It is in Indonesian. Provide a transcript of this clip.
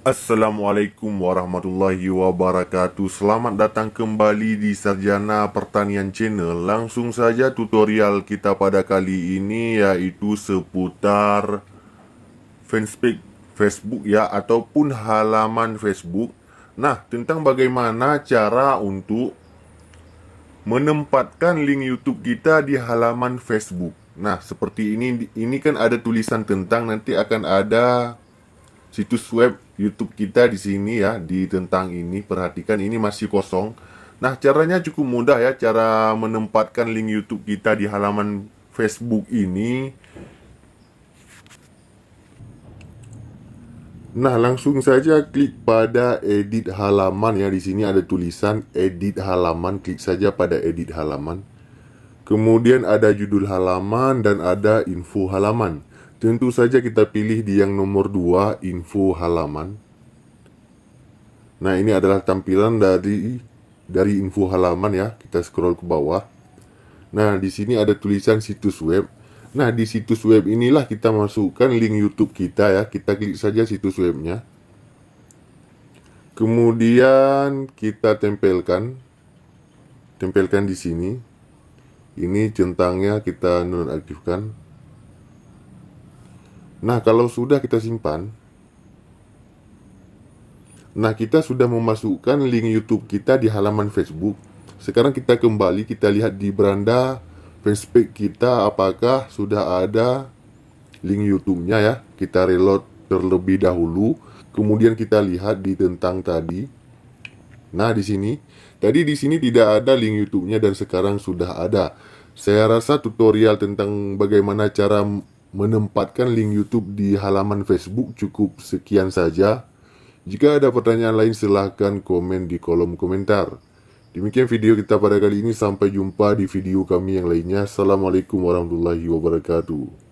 Assalamualaikum warahmatullahi wabarakatuh. Selamat datang kembali di Sarjana Pertanian Channel. Langsung saja tutorial kita pada kali ini yaitu seputar fanspage Facebook ya, ataupun halaman Facebook. Nah, tentang bagaimana cara untuk menempatkan link YouTube kita di halaman Facebook. Nah, seperti ini kan ada tulisan tentang, nanti akan ada situs web YouTube kita di sini ya, di tentang ini. Perhatikan, ini masih kosong. Nah, caranya cukup mudah ya, cara menempatkan link YouTube kita di halaman Facebook ini. Nah, langsung saja klik pada edit halaman ya. Di sini ada tulisan edit halaman, klik saja pada edit halaman. Kemudian ada judul halaman dan ada info halaman. Tentu saja kita pilih di yang nomor 2, info halaman. Nah, ini adalah tampilan dari info halaman ya. Kita scroll ke bawah. Nah, di sini ada tulisan situs web. Nah, di situs web inilah kita masukkan link YouTube kita ya. Kita klik saja situs webnya. Kemudian kita tempelkan di sini. Ini centangnya kita nonaktifkan. Nah, kalau sudah kita simpan. Nah, kita sudah memasukkan link YouTube kita di halaman Facebook. Sekarang kita kembali, kita lihat di beranda fanspage kita apakah sudah ada link YouTube-nya ya. Kita reload terlebih dahulu, kemudian kita lihat di tentang tadi. Nah, di sini tidak ada link YouTube-nya dan sekarang sudah ada. Saya rasa tutorial tentang bagaimana cara menempatkan link YouTube di halaman Facebook cukup sekian saja. Jika ada pertanyaan lain silahkan komen di kolom komentar. Demikian video kita pada kali ini, sampai jumpa di video kami yang lainnya. Assalamualaikum warahmatullahi wabarakatuh.